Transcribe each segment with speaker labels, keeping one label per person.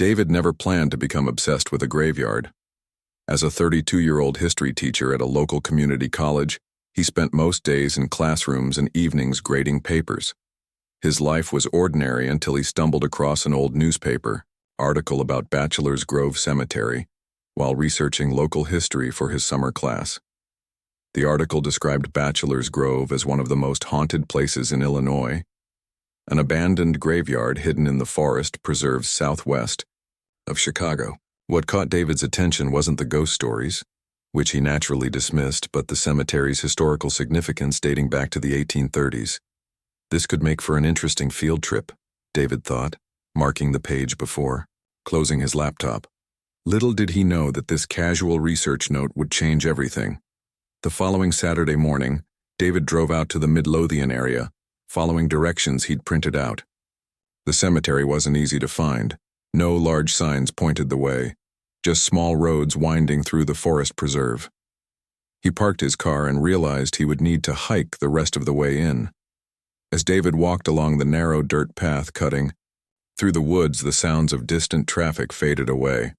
Speaker 1: David never planned to become obsessed with a graveyard. As a 32-year-old history teacher at a local community college, he spent most days in classrooms and evenings grading papers. His life was ordinary until he stumbled across an old newspaper article about Bachelor's Grove Cemetery while researching local history for his summer class. The article described Bachelor's Grove as one of the most haunted places in Illinois, an abandoned graveyard hidden in the forest preserves southwest of Chicago. What caught David's attention wasn't the ghost stories, which he naturally dismissed, but the cemetery's historical significance dating back to the 1830s. This could make for an interesting field trip, David thought, marking the page before closing his laptop. Little did he know that this casual research note would change everything. The following Saturday morning, David drove out to the Midlothian area, following directions he'd printed out. The cemetery wasn't easy to find. No large signs pointed the way, just small roads winding through the forest preserve. He parked his car and realized he would need to hike the rest of the way in. As David walked along the narrow dirt path cutting through the woods, the sounds of distant traffic faded away.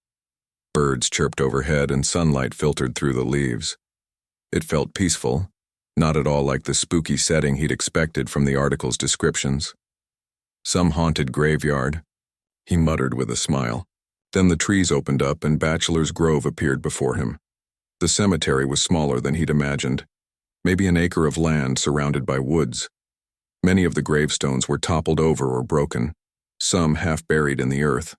Speaker 1: Birds chirped overhead and sunlight filtered through the leaves. It felt peaceful, not at all like the spooky setting he'd expected from the article's descriptions. Some haunted graveyard, he muttered with a smile. Then the trees opened up and Bachelor's Grove appeared before him. The cemetery was smaller than he'd imagined, maybe an acre of land surrounded by woods. Many of the gravestones were toppled over or broken, some half buried in the earth.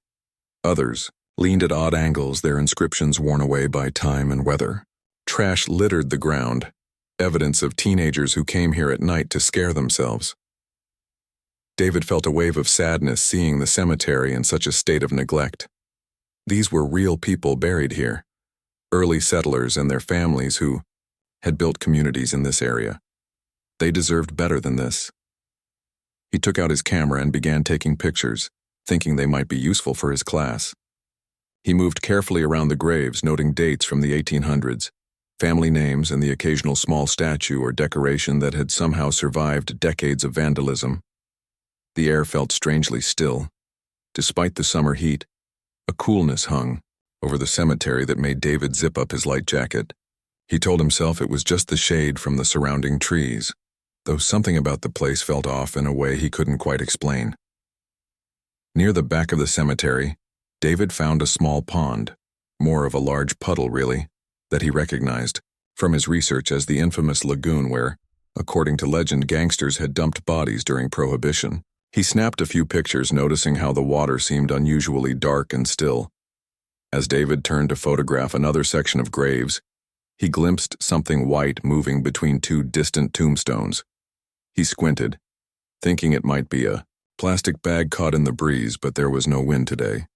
Speaker 1: Others leaned at odd angles, their inscriptions worn away by time and weather. Trash littered the ground, evidence of teenagers who came here at night to scare themselves. David felt a wave of sadness seeing the cemetery in such a state of neglect. These were real people buried here, early settlers and their families who had built communities in this area. They deserved better than this. He took out his camera and began taking pictures, thinking they might be useful for his class. He moved carefully around the graves, noting dates from the 1800s, family names, and the occasional small statue or decoration that had somehow survived decades of vandalism. The air felt strangely still. Despite the summer heat, a coolness hung over the cemetery that made David zip up his light jacket. He told himself it was just the shade from the surrounding trees, though something about the place felt off in a way he couldn't quite explain. Near the back of the cemetery, David found a small pond, more of a large puddle really, that he recognized from his research as the infamous lagoon where, according to legend, gangsters had dumped bodies during Prohibition. He snapped a few pictures, noticing how the water seemed unusually dark and still. As David turned to photograph another section of graves, he glimpsed something white moving between two distant tombstones. He squinted, thinking it might be a plastic bag caught in the breeze, but there was no wind today.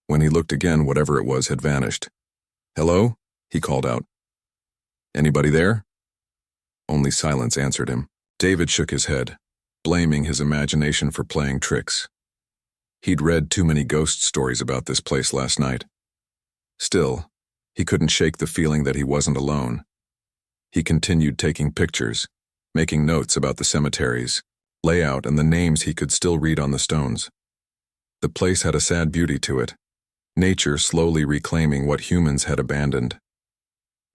Speaker 1: When he looked again, whatever it was had vanished. "Hello?" he called out. "Anybody there?" Only silence answered him. David shook his head, blaming his imagination for playing tricks. He'd read too many ghost stories about this place last night. Still, he couldn't shake the feeling that he wasn't alone. He continued taking pictures, making notes about the cemetery's layout and the names he could still read on the stones. The place had a sad beauty to it, nature slowly reclaiming what humans had abandoned.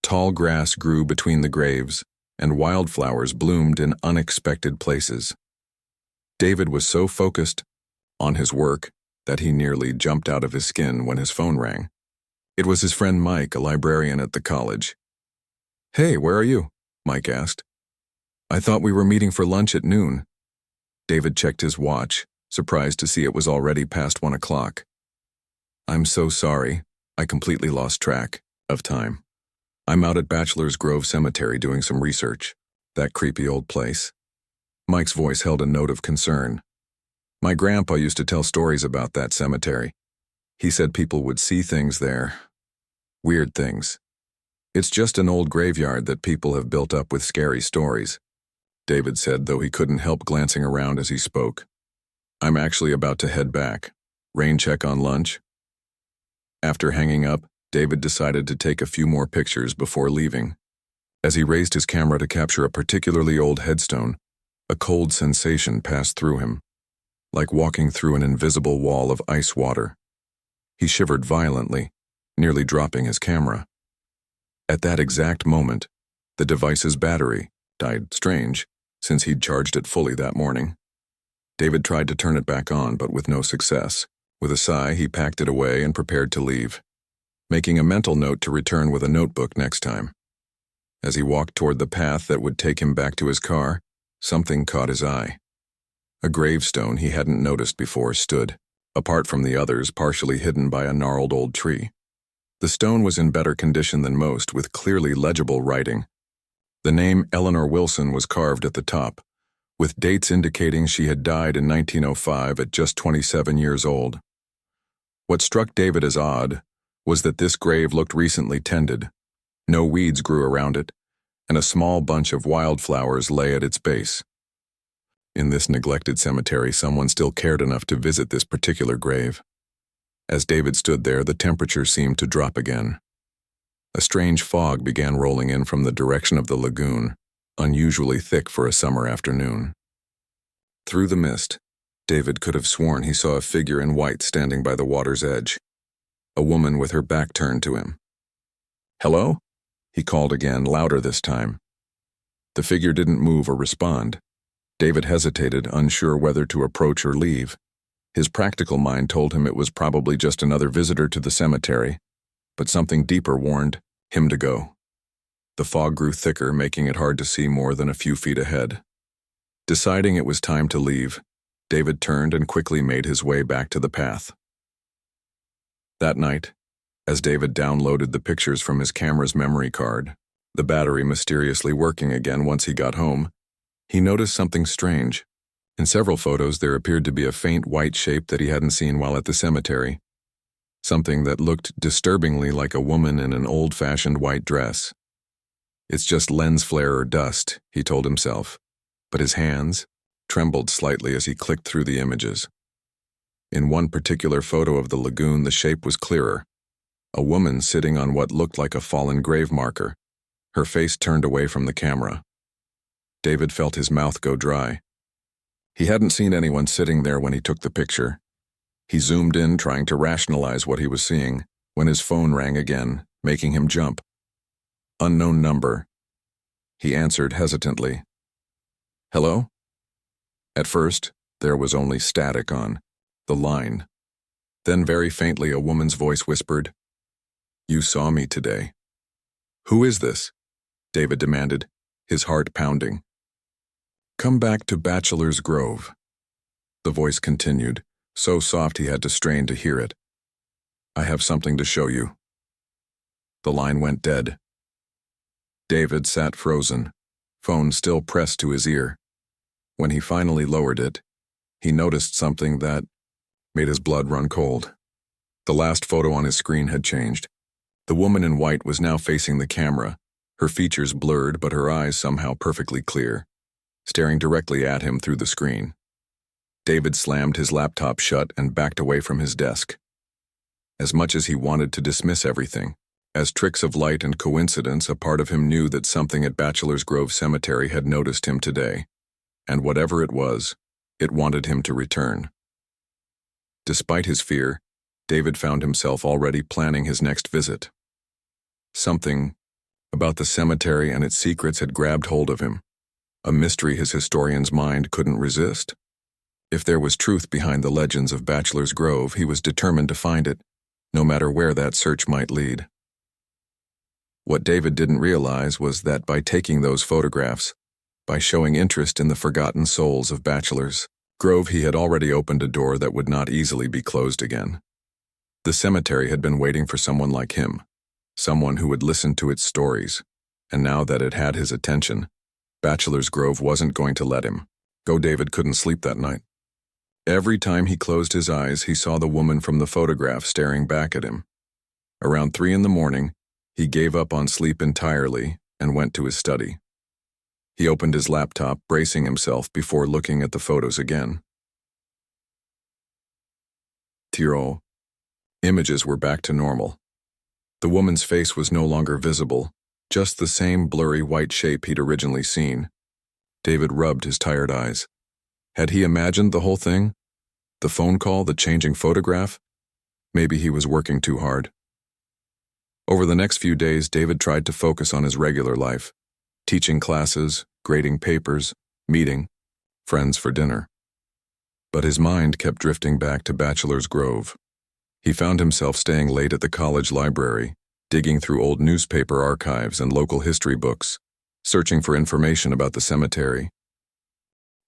Speaker 1: Tall grass grew between the graves, and wildflowers bloomed in unexpected places. David was so focused on his work that he nearly jumped out of his skin when his phone rang. It was his friend Mike, a librarian at the college. "Hey, where are you?" Mike asked. "I thought we were meeting for lunch at noon." David checked his watch, surprised to see it was already past 1 o'clock. "I'm so sorry. I completely lost track of time. I'm out at Bachelor's Grove Cemetery doing some research. That creepy old place." Mike's voice held a note of concern. "My grandpa used to tell stories about that cemetery. He said people would see things there. Weird things. It's just an old graveyard that people have built up with scary stories," David said, though he couldn't help glancing around as he spoke. "I'm actually about to head back. Rain check on lunch." After hanging up, David decided to take a few more pictures before leaving. As he raised his camera to capture a particularly old headstone, a cold sensation passed through him, like walking through an invisible wall of ice water. He shivered violently, nearly dropping his camera. At that exact moment, the device's battery died. Strange, since he'd charged it fully that morning. David tried to turn it back on, but with no success. With a sigh, he packed it away and prepared to leave, making a mental note to return with a notebook next time. As he walked toward the path that would take him back to his car, something caught his eye. A gravestone he hadn't noticed before stood, apart from the others, partially hidden by a gnarled old tree. The stone was in better condition than most, with clearly legible writing. The name Eleanor Wilson was carved at the top, with dates indicating she had died in 1905 at just 27 years old. What struck David as odd was that this grave looked recently tended. No weeds grew around it, and a small bunch of wildflowers lay at its base. In this neglected cemetery, someone still cared enough to visit this particular grave. As David stood there, the temperature seemed to drop again. A strange fog began rolling in from the direction of the lagoon, unusually thick for a summer afternoon. Through the mist, David could have sworn he saw a figure in white standing by the water's edge. A woman with her back turned to him. "Hello?" he called again, louder this time. The figure didn't move or respond. David hesitated, unsure whether to approach or leave. His practical mind told him it was probably just another visitor to the cemetery, but something deeper warned him to go. The fog grew thicker, making it hard to see more than a few feet ahead. Deciding it was time to leave, David turned and quickly made his way back to the path. That night, as David downloaded the pictures from his camera's memory card, the battery mysteriously working again once he got home, he noticed something strange. In several photos, there appeared to be a faint white shape that he hadn't seen while at the cemetery. Something that looked disturbingly like a woman in an old-fashioned white dress. "It's just lens flare or dust," he told himself, but his hands trembled slightly as he clicked through the images. In one particular photo of the lagoon, the shape was clearer. A woman sitting on what looked like a fallen grave marker, her face turned away from the camera. David felt his mouth go dry. He hadn't seen anyone sitting there when he took the picture. He zoomed in, trying to rationalize what he was seeing, when his phone rang again, making him jump. "Unknown number." He answered hesitantly. "Hello?" At first, there was only static on the line. Then very faintly a woman's voice whispered, "You saw me today." "Who is this?" David demanded, his heart pounding. "Come back to Bachelor's Grove." The voice continued, so soft he had to strain to hear it. "I have something to show you." The line went dead. David sat frozen, phone still pressed to his ear. When he finally lowered it, he noticed something that made his blood run cold. The last photo on his screen had changed. The woman in white was now facing the camera, her features blurred but her eyes somehow perfectly clear, staring directly at him through the screen. David slammed his laptop shut and backed away from his desk. As much as he wanted to dismiss everything, as tricks of light and coincidence, a part of him knew that something at Bachelor's Grove Cemetery had noticed him today, and whatever it was, it wanted him to return. Despite his fear, David found himself already planning his next visit. Something about the cemetery and its secrets had grabbed hold of him, a mystery his historian's mind couldn't resist. If there was truth behind the legends of Bachelor's Grove, he was determined to find it, no matter where that search might lead. What David didn't realize was that by taking those photographs, by showing interest in the forgotten souls of Bachelor's Grove, he had already opened a door that would not easily be closed again. The cemetery had been waiting for someone like him, someone who would listen to its stories, and now that it had his attention, Bachelor's Grove wasn't going to let him go. David couldn't sleep that night. Every time he closed his eyes, he saw the woman from the photograph staring back at him. Around 3 a.m, he gave up on sleep entirely and went to his study. He opened his laptop, bracing himself before looking at the photos again. Tiro. Images were back to normal. The woman's face was no longer visible, just the same blurry white shape he'd originally seen. David rubbed his tired eyes. Had he imagined the whole thing? The phone call, the changing photograph? Maybe he was working too hard. Over the next few days, David tried to focus on his regular life, teaching classes, grading papers, meeting friends for dinner. But his mind kept drifting back to Bachelor's Grove. He found himself staying late at the college library, digging through old newspaper archives and local history books, searching for information about the cemetery.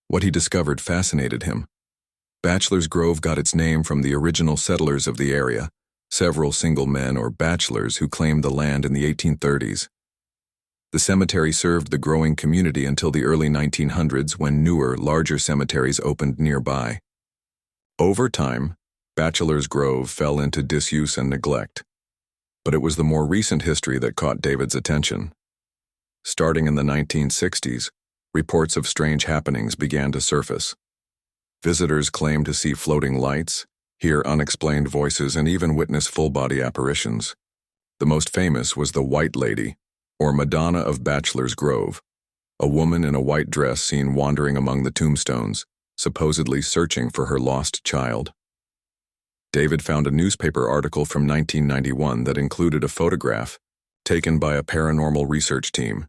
Speaker 1: What he discovered fascinated him. Bachelor's Grove got its name from the original settlers of the area, several single men or bachelors who claimed the land in the 1830s. The cemetery served the growing community until the early 1900s when newer, larger cemeteries opened nearby. Over time, Bachelor's Grove fell into disuse and neglect. But it was the more recent history that caught David's attention. Starting in the 1960s, reports of strange happenings began to surface. Visitors claimed to see floating lights, hear unexplained voices, and even witness full-body apparitions. The most famous was the White Lady, or Madonna of Bachelor's Grove, a woman in a white dress seen wandering among the tombstones, supposedly searching for her lost child. David found a newspaper article from 1991 that included a photograph taken by a paranormal research team.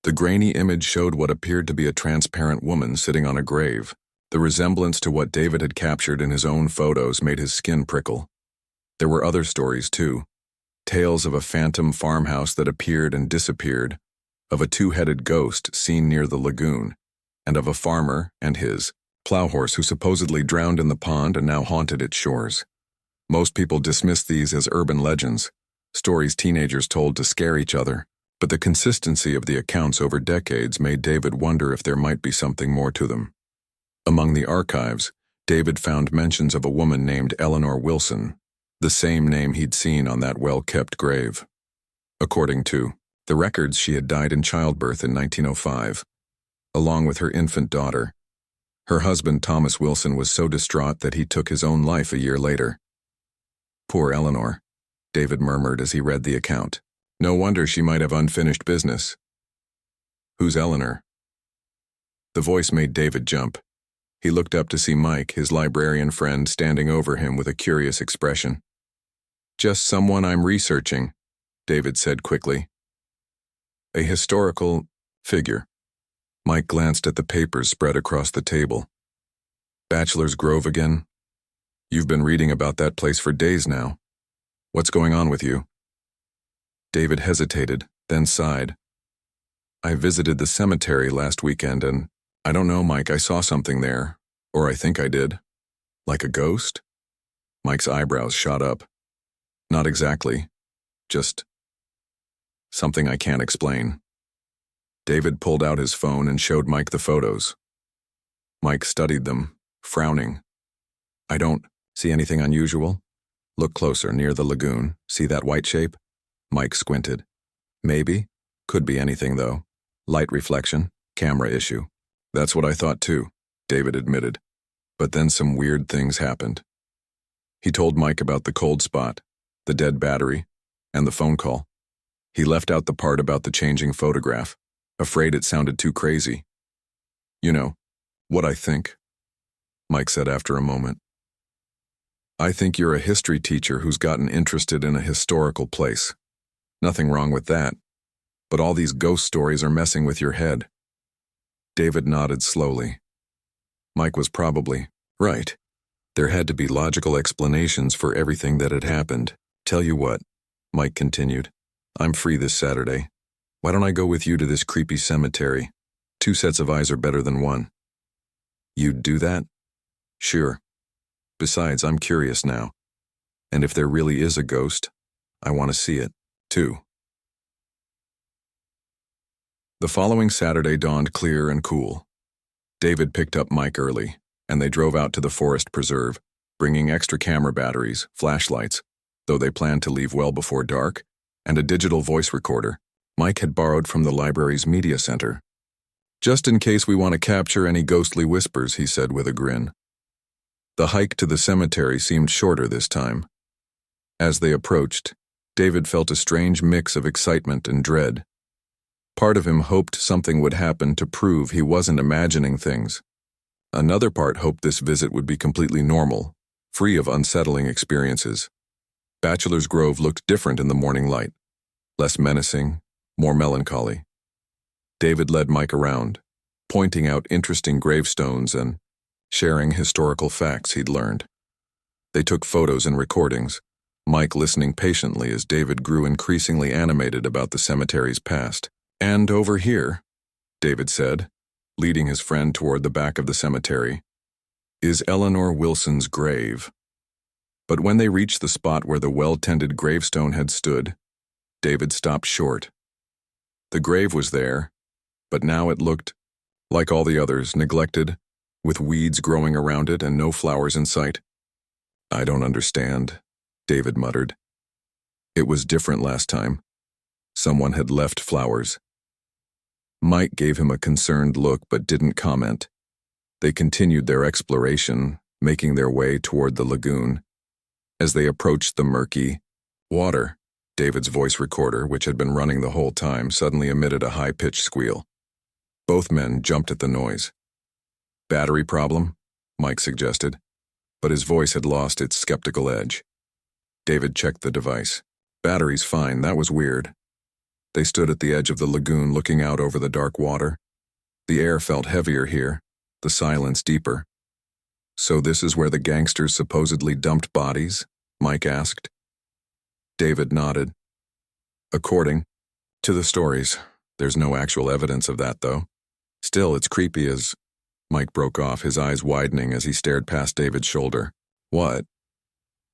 Speaker 1: The grainy image showed what appeared to be a transparent woman sitting on a grave. The resemblance to what David had captured in his own photos made his skin prickle. There were other stories, too. Tales of a phantom farmhouse that appeared and disappeared, of a two-headed ghost seen near the lagoon, and of a farmer and his plow horse who supposedly drowned in the pond and now haunted its shores. Most people dismissed these as urban legends, stories teenagers told to scare each other, but the consistency of the accounts over decades made David wonder if there might be something more to them. Among the archives, David found mentions of a woman named Eleanor Wilson, the same name he'd seen on that well-kept grave. According to the records, she had died in childbirth in 1905, along with her infant daughter. Her husband, Thomas Wilson, was so distraught that he took his own life a year later. Poor Eleanor, David murmured as he read the account. No wonder she might have unfinished business. Who's Eleanor? The voice made David jump. He looked up to see Mike, his librarian friend, standing over him with a curious expression. Just someone I'm researching, David said quickly. A historical figure. Mike glanced at the papers spread across the table. Bachelor's Grove again? You've been reading about that place for days now. What's going on with you? David hesitated, then sighed. I visited the cemetery last weekend and, I don't know, Mike, I saw something there. Or I think I did. Like a ghost? Mike's eyebrows shot up. Not exactly. Just something I can't explain. David pulled out his phone and showed Mike the photos. Mike studied them, frowning. I don't see anything unusual. Look closer, near the lagoon. See that white shape? Mike squinted. Maybe. Could be anything, though. Light reflection, camera issue. That's what I thought too, David admitted. But then some weird things happened. He told Mike about the cold spot, the dead battery, and the phone call. He left out the part about the changing photograph, afraid it sounded too crazy. You know, what I think, Mike said after a moment. I think you're a history teacher who's gotten interested in a historical place. Nothing wrong with that. But all these ghost stories are messing with your head. David nodded slowly. Mike was probably right. There had to be logical explanations for everything that had happened. Tell you what, Mike continued. I'm free this Saturday. Why don't I go with you to this creepy cemetery? 2 sets of eyes are better than 1. You'd do that? Sure. Besides, I'm curious now. And if there really is a ghost, I want to see it, too. The following Saturday dawned clear and cool. David picked up Mike early, and they drove out to the forest preserve, bringing extra camera batteries, flashlights, though they planned to leave well before dark, and a digital voice recorder Mike had borrowed from the library's media center. Just in case we want to capture any ghostly whispers, he said with a grin. The hike to the cemetery seemed shorter this time. As they approached, David felt a strange mix of excitement and dread. Part of him hoped something would happen to prove he wasn't imagining things. Another part hoped this visit would be completely normal, free of unsettling experiences. Bachelor's Grove looked different in the morning light, less menacing, more melancholy. David led Mike around, pointing out interesting gravestones and sharing historical facts he'd learned. They took photos and recordings, Mike listening patiently as David grew increasingly animated about the cemetery's past. "And over here," David said, leading his friend toward the back of the cemetery, "is Eleanor Wilson's grave." But when they reached the spot where the well-tended gravestone had stood, David stopped short. The grave was there, but now it looked, like all the others, neglected, with weeds growing around it and no flowers in sight. "I don't understand," David muttered. "It was different last time. Someone had left flowers." Mike gave him a concerned look but didn't comment. They continued their exploration, making their way toward the lagoon. As they approached the murky water, David's voice recorder, which had been running the whole time, suddenly emitted a high-pitched squeal. Both men jumped at the noise. "Battery problem?" Mike suggested, but his voice had lost its skeptical edge. David checked the device. "Battery's fine, that was weird." They stood at the edge of the lagoon looking out over the dark water. The air felt heavier here, the silence deeper. "So this is where the gangsters supposedly dumped bodies?" Mike asked. David nodded. "According to the stories. There's no actual evidence of that, though. Still, it's creepy as—" Mike broke off, his eyes widening as he stared past David's shoulder. "What?"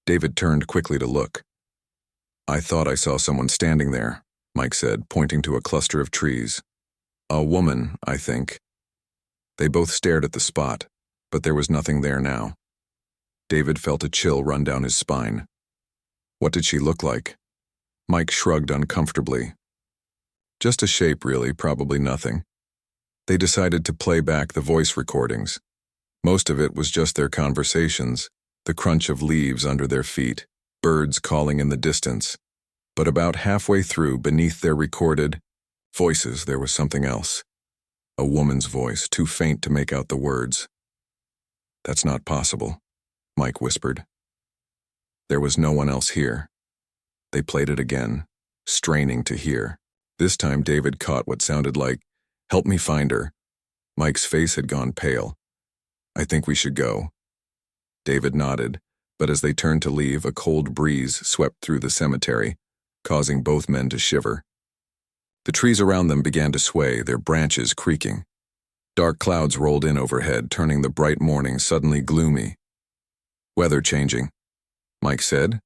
Speaker 1: David turned quickly to look. "I thought I saw someone standing there," Mike said, pointing to a cluster of trees. "A woman, I think." They both stared at the spot, but there was nothing there now. David felt a chill run down his spine. "What did she look like?" Mike shrugged uncomfortably. "Just a shape, really, probably nothing." They decided to play back the voice recordings. Most of it was just their conversations, the crunch of leaves under their feet, birds calling in the distance. But about halfway through, beneath their recorded voices, there was something else. A woman's voice, too faint to make out the words. "That's not possible," Mike whispered. There was no one else here. They played it again, straining to hear. This time David caught what sounded like, "Help me find her." Mike's face had gone pale. "I think we should go." David nodded, but as they turned to leave, a cold breeze swept through the cemetery, causing both men to shiver. The trees around them began to sway, their branches creaking. Dark clouds rolled in overhead, turning the bright morning suddenly gloomy. "Weather changing," Mike said,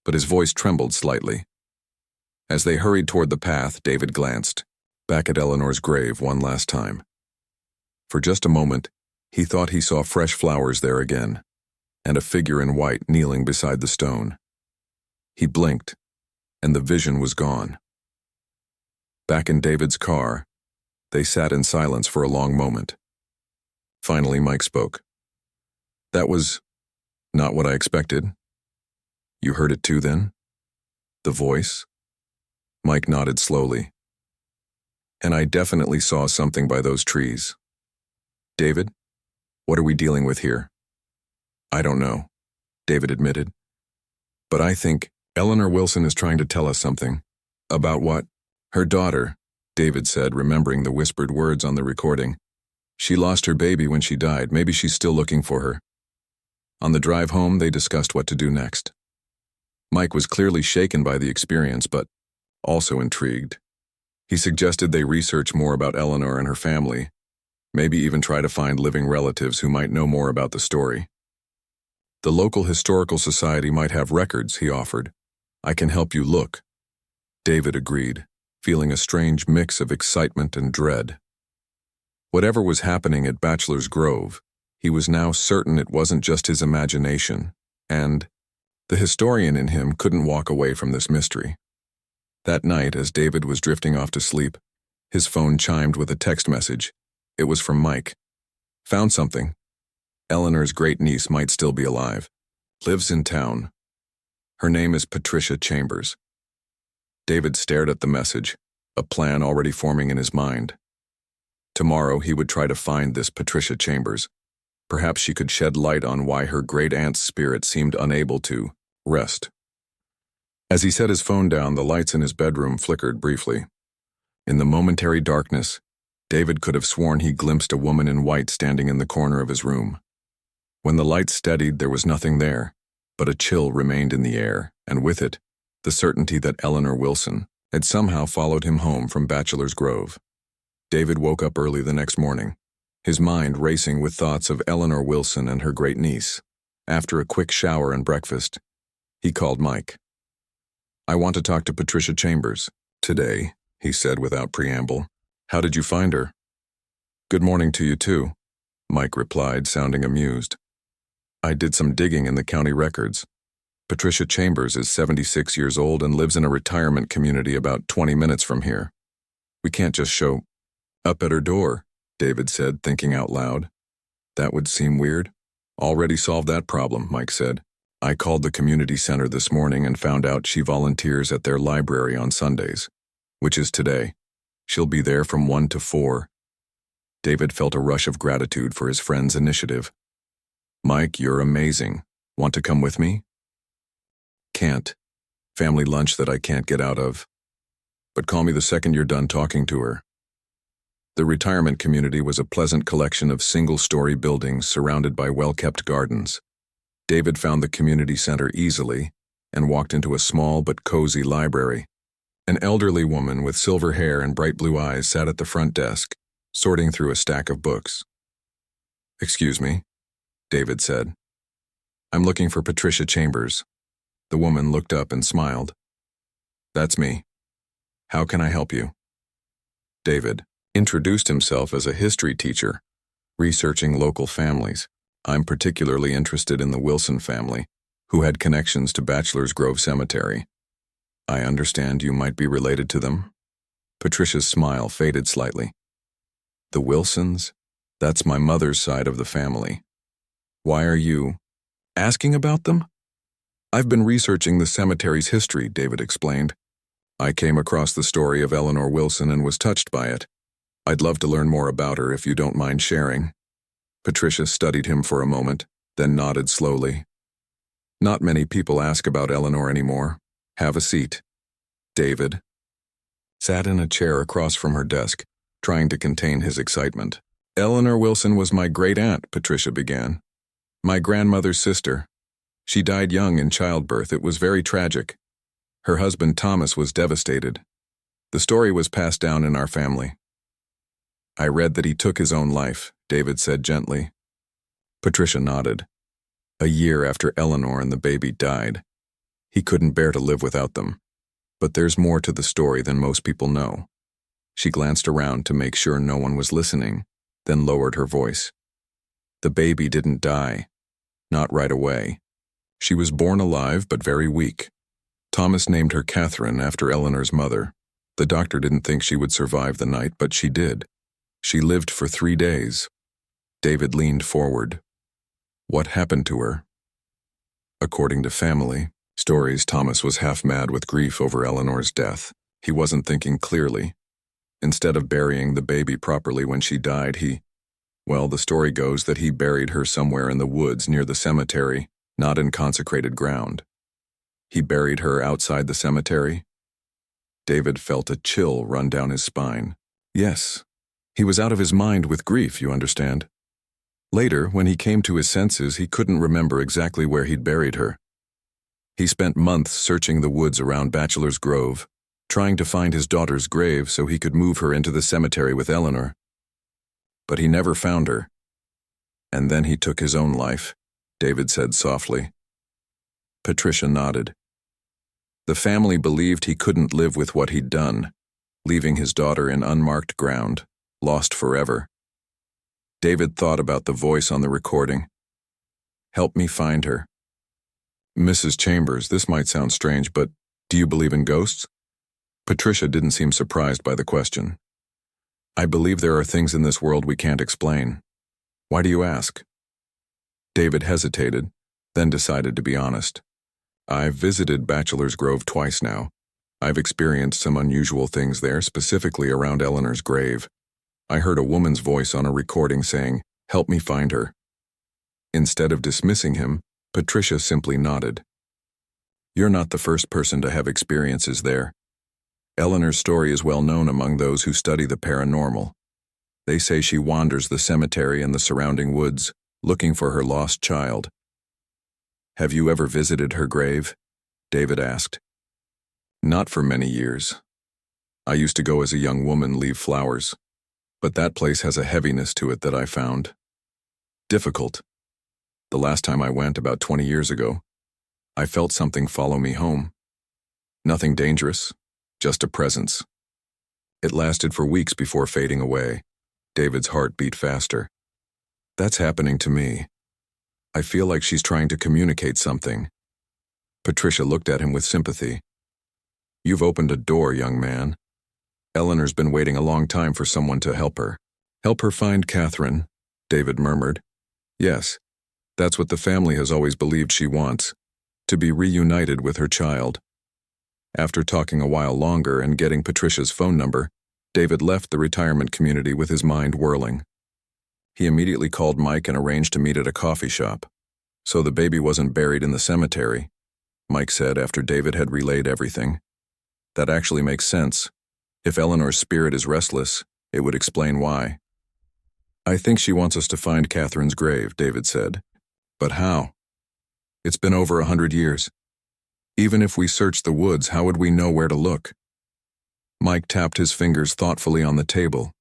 Speaker 1: but his voice trembled slightly. As they hurried toward the path, David glanced back at Eleanor's grave one last time. For just a moment, he thought he saw fresh flowers there again, and a figure in white kneeling beside the stone. He blinked, and the vision was gone. Back in David's car, they sat in silence for a long moment. Finally, Mike spoke. "That was not what I expected." "You heard it too, then? The voice?" Mike nodded slowly. "And I definitely saw something by those trees." "David, what are we dealing with here?" "I don't know," David admitted. "But I think Eleanor Wilson is trying to tell us something." "About what?" "Her daughter," David said, remembering the whispered words on the recording. "She lost her baby when she died. Maybe she's still looking for her." On the drive home, they discussed what to do next. Mike was clearly shaken by the experience, but also intrigued. He suggested they research more about Eleanor and her family, maybe even try to find living relatives who might know more about the story. "The local historical society might have records," he offered. "I can help you look." David agreed, feeling a strange mix of excitement and dread. Whatever was happening at Bachelor's Grove, he was now certain it wasn't just his imagination, and the historian in him couldn't walk away from this mystery. That night, as David was drifting off to sleep, his phone chimed with a text message. It was from Mike. "Found something. Eleanor's great-niece might still be alive. Lives in town. Her name is Patricia Chambers." David stared at the message, a plan already forming in his mind. Tomorrow he would try to find this Patricia Chambers. Perhaps she could shed light on why her great-aunt's spirit seemed unable to rest. As he set his phone down, the lights in his bedroom flickered briefly. In the momentary darkness, David could have sworn he glimpsed a woman in white standing in the corner of his room. When the light steadied, there was nothing there, but a chill remained in the air, and with it, the certainty that Eleanor Wilson had somehow followed him home from Bachelor's Grove. David woke up early the next morning, his mind racing with thoughts of Eleanor Wilson and her great niece. After a quick shower and breakfast, he called Mike. "I want to talk to Patricia Chambers today," he said without preamble. "How did you find her?" "Good morning to you too," Mike replied, sounding amused. "I did some digging in the county records. Patricia Chambers is 76 years old and lives in a retirement community about 20 minutes from here. We can't just show up at her door," David said, thinking out loud. "That would seem weird." "Already solved that problem," Mike said. "I called the community center this morning and found out she volunteers at their library on Sundays, which is today. She'll be there from 1 to 4. David felt a rush of gratitude for his friend's initiative. "Mike, you're amazing. Want to come with me?" "Can't. Family lunch that I can't get out of. But call me the second you're done talking to her." The retirement community was a pleasant collection of single-story buildings surrounded by well-kept gardens. David found the community center easily and walked into a small but cozy library. An elderly woman with silver hair and bright blue eyes sat at the front desk, sorting through a stack of books. "Excuse me," David said. "I'm looking for Patricia Chambers." The woman looked up and smiled. "That's me. How can I help you?" David introduced himself as a history teacher, researching local families. "I'm particularly interested in the Wilson family, who had connections to Bachelor's Grove Cemetery. I understand you might be related to them." Patricia's smile faded slightly. "The Wilsons? That's my mother's side of the family. Why are you asking about them?" "I've been researching the cemetery's history," David explained. "I came across the story of Eleanor Wilson and was touched by it. I'd love to learn more about her if you don't mind sharing." Patricia studied him for a moment, then nodded slowly. "Not many people ask about Eleanor anymore. Have a seat." David sat in a chair across from her desk, trying to contain his excitement. "Eleanor Wilson was my great-aunt," Patricia began. "My grandmother's sister. She died young in childbirth. It was very tragic. Her husband Thomas was devastated. The story was passed down in our family." "I read that he took his own life," David said gently. Patricia nodded. "A year after Eleanor and the baby died. He couldn't bear to live without them. But there's more to the story than most people know." She glanced around to make sure no one was listening, then lowered her voice. "The baby didn't die. Not right away. She was born alive but very weak. Thomas named her Catherine after Eleanor's mother. The doctor didn't think she would survive the night, but she did. She lived for 3 days. David leaned forward. "What happened to her?" According to family stories, Thomas was half mad with grief over Eleanor's death. He wasn't thinking clearly. Instead of burying the baby properly when she died, the story goes that he buried her somewhere in the woods near the cemetery, not in consecrated ground. He buried her outside the cemetery? David felt a chill run down his spine. Yes. He was out of his mind with grief, you understand. Later, when he came to his senses, he couldn't remember exactly where he'd buried her. He spent months searching the woods around Bachelor's Grove, trying to find his daughter's grave so he could move her into the cemetery with Eleanor. But he never found her. And then he took his own life, David said softly. Patricia nodded. The family believed he couldn't live with what he'd done, leaving his daughter in unmarked ground, lost forever. David thought about the voice on the recording. Help me find her. Mrs. Chambers, this might sound strange, but do you believe in ghosts? Patricia didn't seem surprised by the question. I believe there are things in this world we can't explain. Why do you ask? David hesitated, then decided to be honest. I've visited Bachelor's Grove twice now. I've experienced some unusual things there, specifically around Eleanor's grave. I heard a woman's voice on a recording saying, "Help me find her." Instead of dismissing him, Patricia simply nodded. You're not the first person to have experiences there. Eleanor's story is well known among those who study the paranormal. They say she wanders the cemetery and the surrounding woods, looking for her lost child. Have you ever visited her grave? David asked. Not for many years. I used to go as a young woman leave flowers, but that place has a heaviness to it that I found difficult. The last time I went, about 20 years ago, I felt something follow me home. Nothing dangerous, just a presence. It lasted for weeks before fading away. David's heart beat faster. That's happening to me. I feel like she's trying to communicate something. Patricia looked at him with sympathy. You've opened a door, young man. Eleanor's been waiting a long time for someone to help her. Help her find Catherine, David murmured. Yes, that's what the family has always believed she wants, to be reunited with her child. After talking a while longer and getting Patricia's phone number, David left the retirement community with his mind whirling. He immediately called Mike and arranged to meet at a coffee shop. So the baby wasn't buried in the cemetery, Mike said after David had relayed everything. That actually makes sense. If Eleanor's spirit is restless, it would explain why. I think she wants us to find Catherine's grave, David said. But how? It's been over 100 years. Even if we searched the woods, how would we know where to look? Mike tapped his fingers thoughtfully on the table.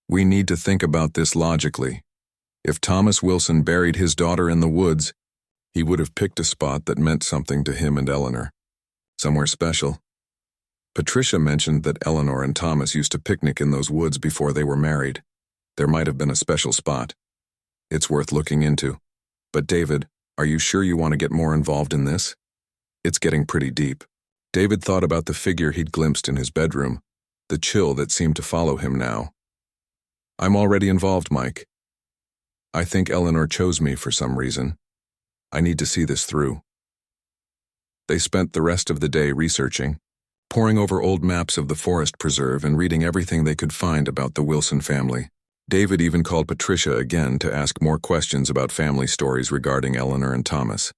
Speaker 1: We need to think about this logically. If Thomas Wilson buried his daughter in the woods, he would have picked a spot that meant something to him and Eleanor. Somewhere special. Patricia mentioned that Eleanor and Thomas used to picnic in those woods before they were married. There might have been a special spot. It's worth looking into. But David, are you sure you want to get more involved in this? It's getting pretty deep. David thought about the figure he'd glimpsed in his bedroom, the chill that seemed to follow him now. I'm already involved, Mike. I think Eleanor chose me for some reason. I need to see this through. They spent the rest of the day researching, poring over old maps of the forest preserve and reading everything they could find about the Wilson family. David even called Patricia again to ask more questions about family stories regarding Eleanor and Thomas.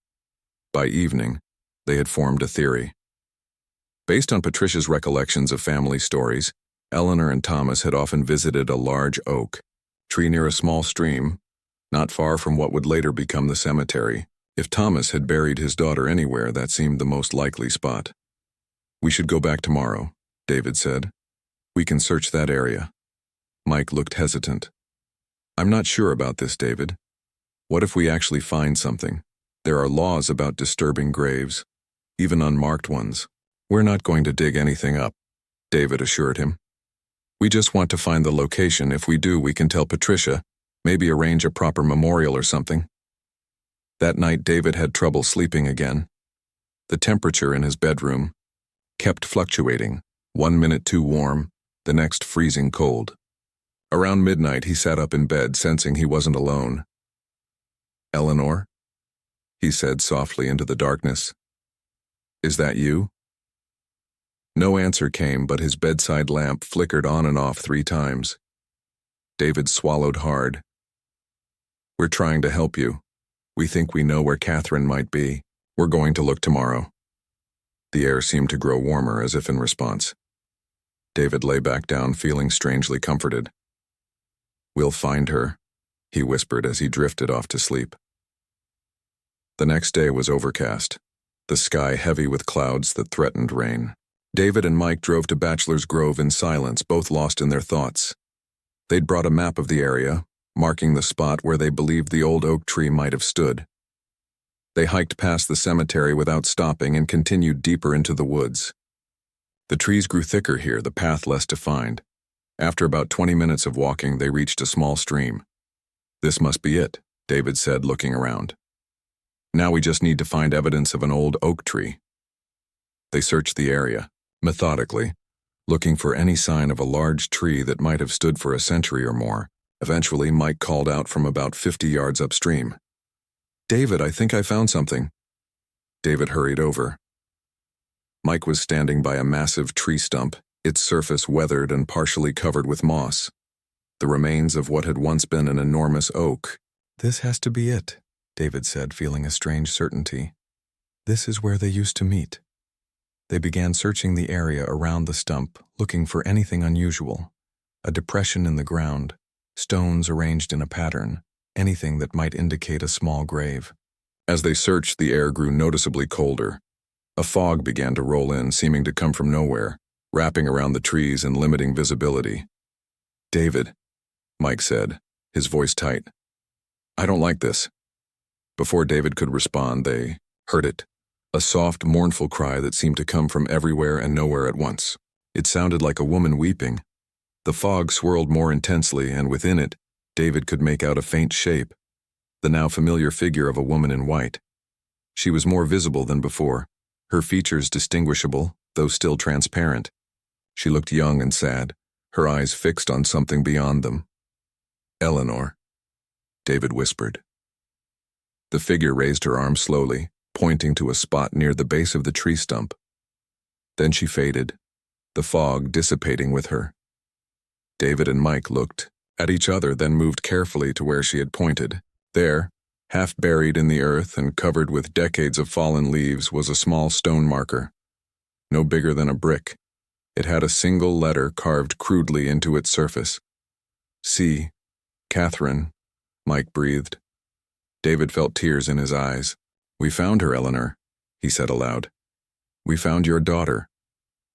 Speaker 1: By evening, they had formed a theory. Based on Patricia's recollections of family stories, Eleanor and Thomas had often visited a large oak tree near a small stream, not far from what would later become the cemetery. If Thomas had buried his daughter anywhere, that seemed the most likely spot. We should go back tomorrow, David said. We can search that area. Mike looked hesitant. I'm not sure about this, David. What if we actually find something? There are laws about disturbing graves, even unmarked ones. We're not going to dig anything up, David assured him. We just want to find the location. If we do, we can tell Patricia, maybe arrange a proper memorial or something. That night, David had trouble sleeping again. The temperature in his bedroom kept fluctuating, 1 minute too warm, the next freezing cold. Around midnight, he sat up in bed, sensing he wasn't alone. Eleanor? He said softly into the darkness. Is that you? No answer came, but his bedside lamp flickered on and off 3 times. David swallowed hard. We're trying to help you. We think we know where Catherine might be. We're going to look tomorrow. The air seemed to grow warmer, as if in response. David lay back down, feeling strangely comforted. We'll find her, he whispered as he drifted off to sleep. The next day was overcast, the sky heavy with clouds that threatened rain. David and Mike drove to Bachelor's Grove in silence, both lost in their thoughts. They'd brought a map of the area, marking the spot where they believed the old oak tree might have stood. They hiked past the cemetery without stopping and continued deeper into the woods. The trees grew thicker here, the path less defined. After about 20 minutes of walking, they reached a small stream. This must be it, David said, looking around. Now we just need to find evidence of an old oak tree. They searched the area, methodically, looking for any sign of a large tree that might have stood for a century or more. Eventually, Mike called out from about 50 yards upstream. David, I think I found something. David hurried over. Mike was standing by a massive tree stump, its surface weathered and partially covered with moss. The remains of what had once been an enormous oak. This has to be it, David said, feeling a strange certainty. This is where they used to meet. They began searching the area around the stump, looking for anything unusual. A depression in the ground, stones arranged in a pattern, anything that might indicate a small grave. As they searched, the air grew noticeably colder. A fog began to roll in, seeming to come from nowhere, wrapping around the trees and limiting visibility. "David," Mike said, his voice tight. "I don't like this." Before David could respond, they heard it. A soft, mournful cry that seemed to come from everywhere and nowhere at once. It sounded like a woman weeping. The fog swirled more intensely, and within it, David could make out a faint shape, the now familiar figure of a woman in white. She was more visible than before, her features distinguishable, though still transparent. She looked young and sad, her eyes fixed on something beyond them. "Eleanor," David whispered. The figure raised her arm slowly, pointing to a spot near the base of the tree stump. Then she faded, the fog dissipating with her. David and Mike looked at each other, then moved carefully to where she had pointed. There, half buried in the earth and covered with decades of fallen leaves, was a small stone marker, no bigger than a brick. It had a single letter carved crudely into its surface. "C. Catherine," Mike breathed. David felt tears in his eyes. "We found her, Eleanor," he said aloud. "We found your daughter."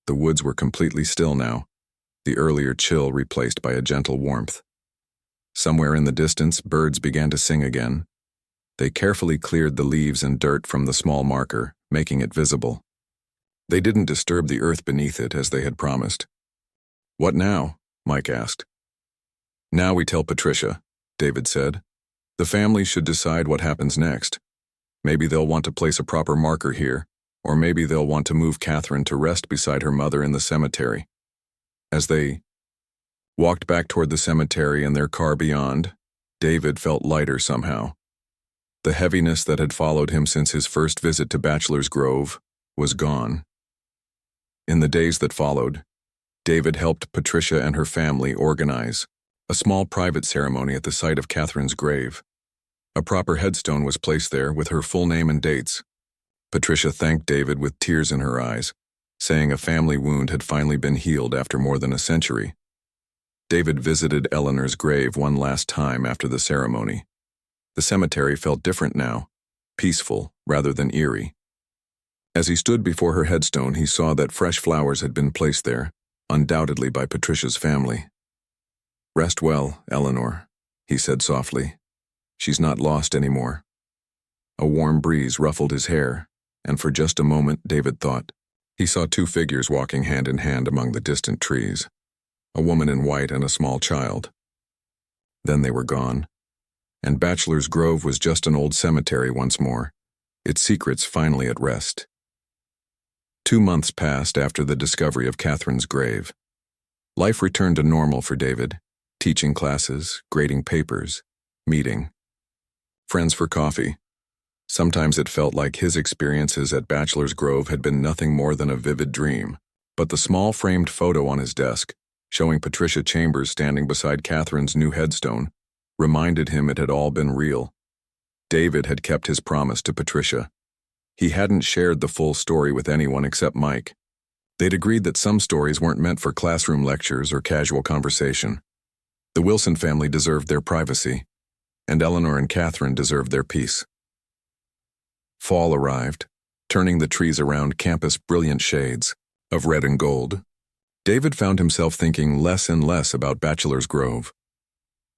Speaker 1: The woods were completely still now, the earlier chill replaced by a gentle warmth. Somewhere in the distance, birds began to sing again. They carefully cleared the leaves and dirt from the small marker, making it visible. They didn't disturb the earth beneath it as they had promised. "What now?" Mike asked. "Now we tell Patricia," David said. "The family should decide what happens next. Maybe they'll want to place a proper marker here, or maybe they'll want to move Catherine to rest beside her mother in the cemetery." As they walked back toward the cemetery and their car beyond, David felt lighter somehow. The heaviness that had followed him since his first visit to Bachelor's Grove was gone. In the days that followed, David helped Patricia and her family organize a small private ceremony at the site of Catherine's grave. A proper headstone was placed there with her full name and dates. Patricia thanked David with tears in her eyes, saying a family wound had finally been healed after more than a century. David visited Eleanor's grave one last time after the ceremony. The cemetery felt different now, peaceful rather than eerie. As he stood before her headstone, he saw that fresh flowers had been placed there, undoubtedly by Patricia's family. "Rest well, Eleanor," he said softly. "She's not lost anymore." A warm breeze ruffled his hair, and for just a moment, David thought, he saw two figures walking hand in hand among the distant trees, a woman in white and a small child. Then they were gone, and Bachelor's Grove was just an old cemetery once more, its secrets finally at rest. 2 months passed after the discovery of Catherine's grave. Life returned to normal for David, teaching classes, grading papers, meeting friends for coffee. Sometimes it felt like his experiences at Bachelor's Grove had been nothing more than a vivid dream, but the small framed photo on his desk, showing Patricia Chambers standing beside Catherine's new headstone, reminded him it had all been real. David had kept his promise to Patricia. He hadn't shared the full story with anyone except Mike. They'd agreed that some stories weren't meant for classroom lectures or casual conversation. The Wilson family deserved their privacy, and Eleanor and Catherine deserved their peace. Fall arrived, turning the trees around campus brilliant shades of red and gold. David found himself thinking less and less about Bachelor's Grove.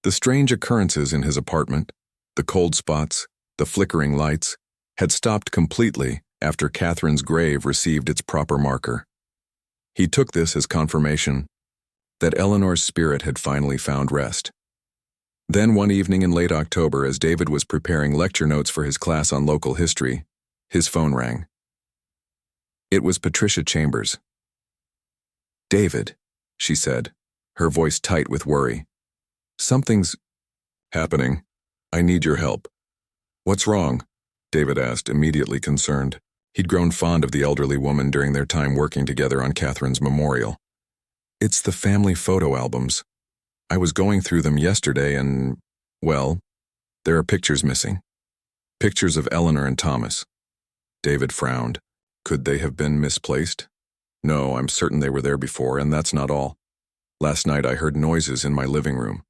Speaker 1: The strange occurrences in his apartment, the cold spots, the flickering lights, had stopped completely after Catherine's grave received its proper marker. He took this as confirmation that Eleanor's spirit had finally found rest. Then one evening in late October, as David was preparing lecture notes for his class on local history, his phone rang. It was Patricia Chambers. "David," she said, her voice tight with worry. "Something's happening. I need your help." "What's wrong?" David asked, immediately concerned. He'd grown fond of the elderly woman during their time working together on Catherine's memorial. "It's the family photo albums. I was going through them yesterday and, well, there are pictures missing. Pictures of Eleanor and Thomas." David frowned. Could they have been misplaced? No, I'm certain they were there before, and that's not all. Last night I heard noises in my living room.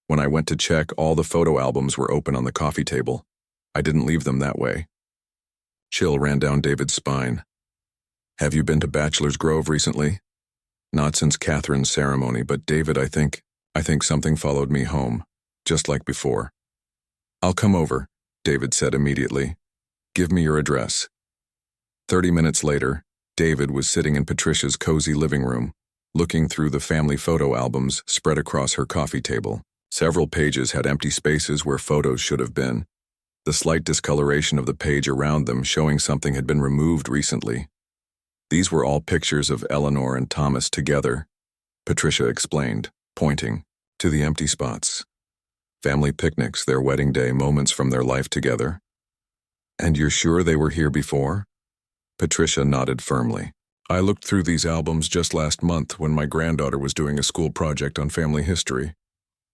Speaker 1: When I went to check, all the photo albums were open on the coffee table. I didn't leave them that way. Chill ran down David's spine. Have you been to Bachelor's Grove recently? Not since Catherine's ceremony, but David, I think something followed me home, just like before. I'll come over, David said immediately. Give me your address. 30 minutes later, David was sitting in Patricia's cozy living room, looking through the family photo albums spread across her coffee table. Several pages had empty spaces where photos should have been, the slight discoloration of the page around them showing something had been removed recently. These were all pictures of Eleanor and Thomas together, Patricia explained, pointing to the empty spots. Family picnics, their wedding day, moments from their life together. And you're sure they were here before? Patricia nodded firmly. I looked through these albums just last month when my granddaughter was doing a school project on family history.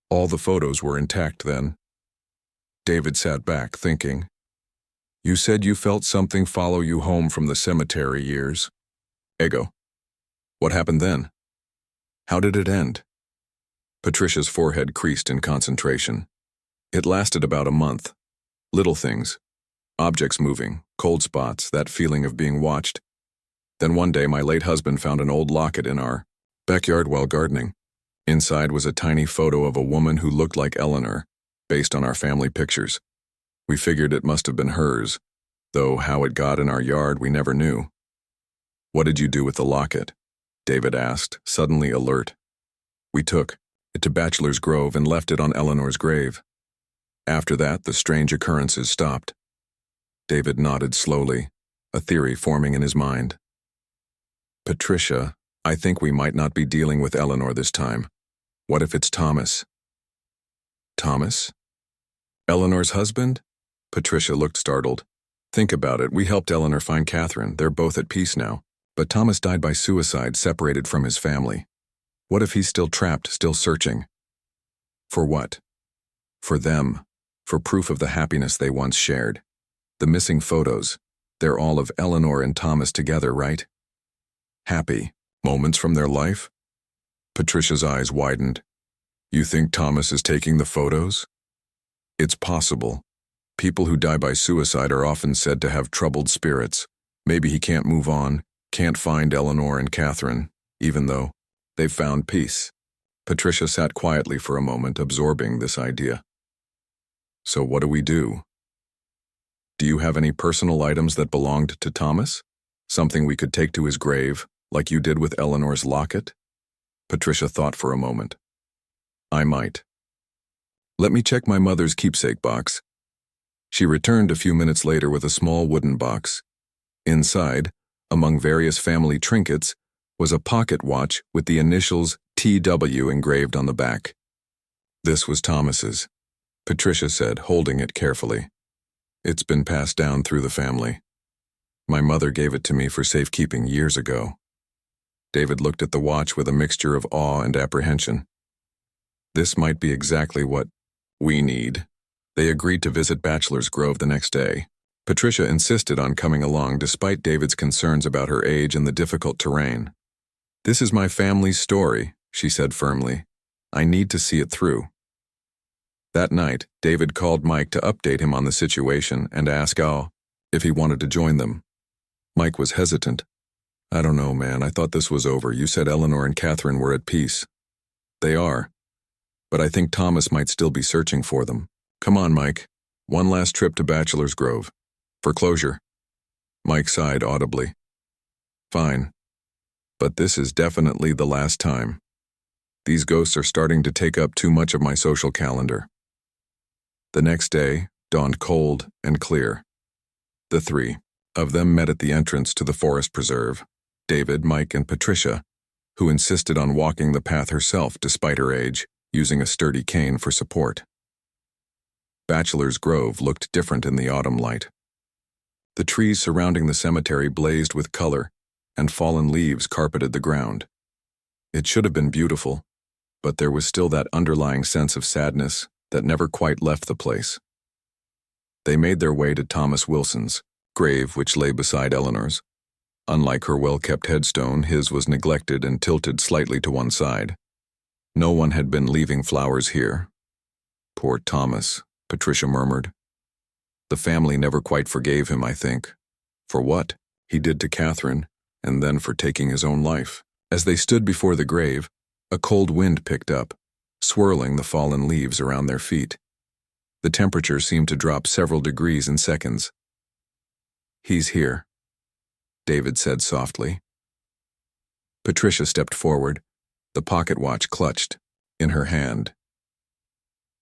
Speaker 1: All the photos were intact then. David sat back, thinking. You said you felt something follow you home from the cemetery years. Ego. What happened then? How did it end? Patricia's forehead creased in concentration. It lasted about a month. Little things. Objects moving, cold spots, that feeling of being watched. Then one day my late husband found an old locket in our backyard while gardening. Inside was a tiny photo of a woman who looked like Eleanor, based on our family pictures. We figured it must have been hers, though how it got in our yard we never knew. What did you do with the locket? David asked, suddenly alert. We took it to Bachelor's Grove and left it on Eleanor's grave. After that, the strange occurrences stopped. David nodded slowly, a theory forming in his mind. Patricia, I think we might not be dealing with Eleanor this time. What if it's Thomas? Thomas? Eleanor's husband? Patricia looked startled. Think about it, we helped Eleanor find Catherine. They're both at peace now. But Thomas died by suicide, separated from his family. What if he's still trapped, still searching? For what? For them. For proof of the happiness they once shared. The missing photos. They're all of Eleanor and Thomas together, right? Happy. Moments from their life? Patricia's eyes widened. You think Thomas is taking the photos? It's possible. People who die by suicide are often said to have troubled spirits. Maybe he can't move on, can't find Eleanor and Catherine, even though they've found peace. Patricia sat quietly for a moment, absorbing this idea. So what do we do? Do you have any personal items that belonged to Thomas? Something we could take to his grave, like you did with Eleanor's locket? Patricia thought for a moment. I might. Let me check my mother's keepsake box. She returned a few minutes later with a small wooden box. Inside, among various family trinkets, was a pocket watch with the initials TW engraved on the back. This was Thomas's, Patricia said, holding it carefully. It's been passed down through the family. My mother gave it to me for safekeeping years ago. David looked at the watch with a mixture of awe and apprehension. This might be exactly what we need. They agreed to visit Bachelor's Grove the next day. Patricia insisted on coming along despite David's concerns about her age and the difficult terrain. This is my family's story, she said firmly. I need to see it through. That night, David called Mike to update him on the situation and ask Al if he wanted to join them. Mike was hesitant. I don't know, man. I thought this was over. You said Eleanor and Catherine were at peace. They are. But I think Thomas might still be searching for them. Come on, Mike. One last trip to Bachelor's Grove. For closure. Mike sighed audibly. Fine. But this is definitely the last time. These ghosts are starting to take up too much of my social calendar. The next day dawned cold and clear. The three of them met at the entrance to the forest preserve, David, Mike, and Patricia, who insisted on walking the path herself despite her age, using a sturdy cane for support. Bachelor's Grove looked different in the autumn light. The trees surrounding the cemetery blazed with color, and fallen leaves carpeted the ground. It should have been beautiful, but there was still that underlying sense of sadness that never quite left the place. They made their way to Thomas Wilson's, grave which lay beside Eleanor's. Unlike her well-kept headstone, his was neglected and tilted slightly to one side. No one had been leaving flowers here. Poor Thomas, Patricia murmured. The family never quite forgave him, I think. For what he did to Catherine, and then for taking his own life. As they stood before the grave, a cold wind picked up, swirling the fallen leaves around their feet. The temperature seemed to drop several degrees in seconds. "He's here," David said softly. Patricia stepped forward, the pocket watch clutched in her hand.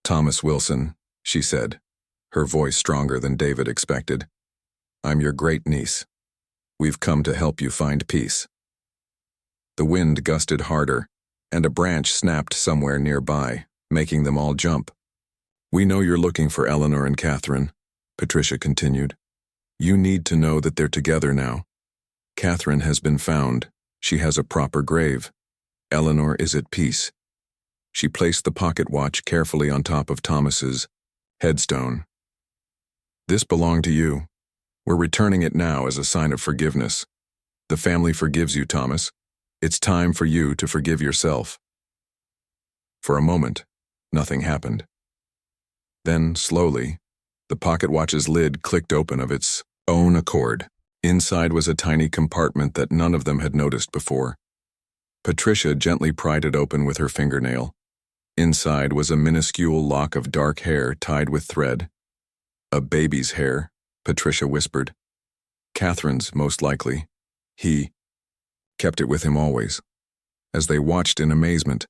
Speaker 1: "Thomas Wilson," she said, her voice stronger than David expected. "I'm your great-niece. We've come to help you find peace." The wind gusted harder, and a branch snapped somewhere nearby, making them all jump. "We know you're looking for Eleanor and Catherine," Patricia continued. "You need to know that they're together now. Catherine has been found. She has a proper grave. Eleanor is at peace." She placed the pocket watch carefully on top of Thomas's headstone. "This belonged to you. We're returning it now as a sign of forgiveness. The family forgives you, Thomas. It's time for you to forgive yourself." For a moment, nothing happened. Then, slowly, the pocket watch's lid clicked open of its own accord. Inside was a tiny compartment that none of them had noticed before. Patricia gently pried it open with her fingernail. Inside was a minuscule lock of dark hair tied with thread. "A baby's hair," Patricia whispered. "Catherine's, most likely. He kept it with him always." As they watched in amazement,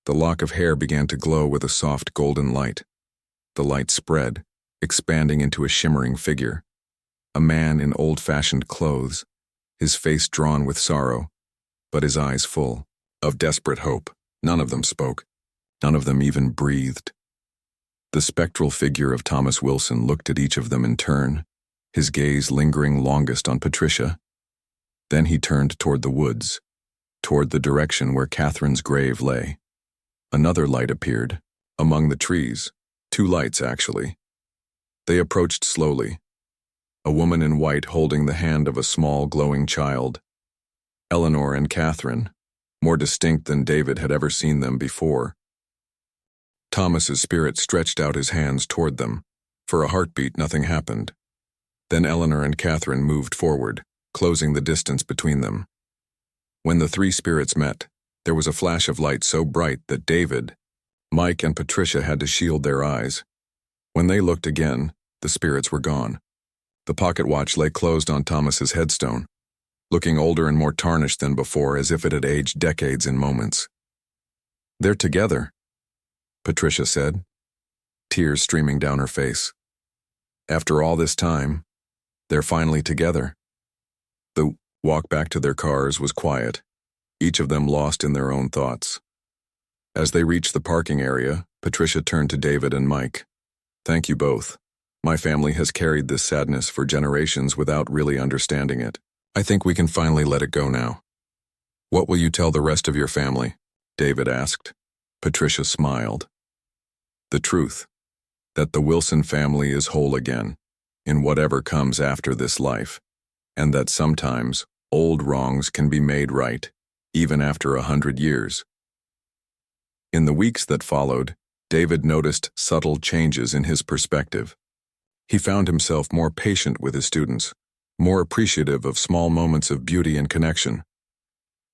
Speaker 1: the lock of hair began to glow with a soft golden light. The light spread, expanding into a shimmering figure. A man in old-fashioned clothes, his face drawn with sorrow, but his eyes full of desperate hope. None of them spoke. None of them even breathed. The spectral figure of Thomas Wilson looked at each of them in turn, his gaze lingering longest on Patricia. Then he turned toward the woods, toward the direction where Catherine's grave lay. Another light appeared, among the trees. 2 lights, actually. They approached slowly. A woman in white holding the hand of a small, glowing child. Eleanor and Catherine, more distinct than David had ever seen them before. Thomas's spirit stretched out his hands toward them. For a heartbeat, nothing happened. Then Eleanor and Catherine moved forward, closing the distance between them. When the 3 spirits met, there was a flash of light so bright that David, Mike, and Patricia had to shield their eyes. When they looked again, the spirits were gone. The pocket watch lay closed on Thomas's headstone, looking older and more tarnished than before, as if it had aged decades in moments. "They're together," Patricia said, tears streaming down her face. "After all this time, they're finally together." The walk back to their cars was quiet, each of them lost in their own thoughts. As they reached the parking area, Patricia turned to David and Mike. "Thank you both. My family has carried this sadness for generations without really understanding it. I think we can finally let it go now." "What will you tell the rest of your family?" David asked. Patricia smiled. "The truth, that the Wilson family is whole again, in whatever comes after this life, and that sometimes old wrongs can be made right, even after 100 years. In the weeks that followed, David noticed subtle changes in his perspective. He found himself more patient with his students, more appreciative of small moments of beauty and connection.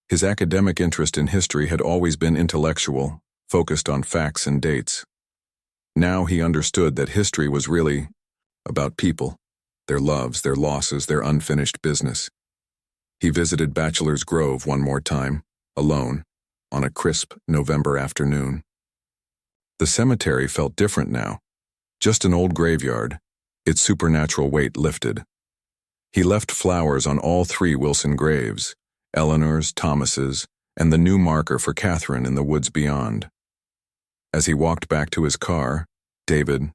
Speaker 1: His academic interest in history had always been intellectual, focused on facts and dates. Now he understood that history was really about people, their loves, their losses, their unfinished business. He visited Bachelor's Grove one more time, alone, on a crisp November afternoon. The cemetery felt different now, just an old graveyard, its supernatural weight lifted. He left flowers on all 3 Wilson graves, Eleanor's, Thomas's, and the new marker for Catherine in the woods beyond. As he walked back to his car, David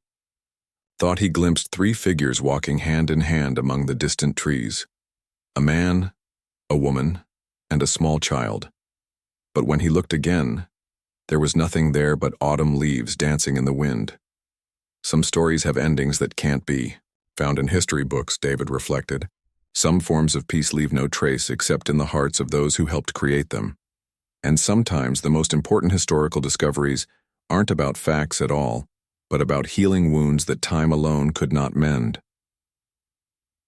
Speaker 1: thought he glimpsed 3 figures walking hand in hand among the distant trees. A man, a woman, and a small child. But when he looked again, there was nothing there but autumn leaves dancing in the wind. Some stories have endings that can't be Found in history books, David reflected. Some forms of peace leave no trace except in the hearts of those who helped create them. And sometimes the most important historical discoveries aren't about facts at all, but about healing wounds that time alone could not mend.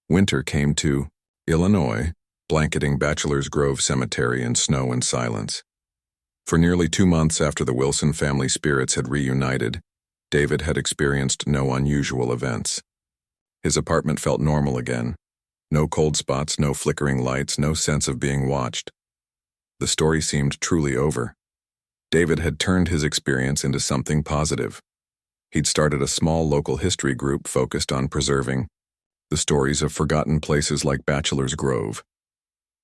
Speaker 1: Winter came to Illinois, blanketing Bachelor's Grove Cemetery in snow and silence. For nearly 2 months after the Wilson family spirits had reunited, David had experienced no unusual events. His apartment felt normal again. No cold spots, no flickering lights, no sense of being watched. The story seemed truly over. David had turned his experience into something positive. He'd started a small local history group focused on preserving the stories of forgotten places like Bachelor's Grove.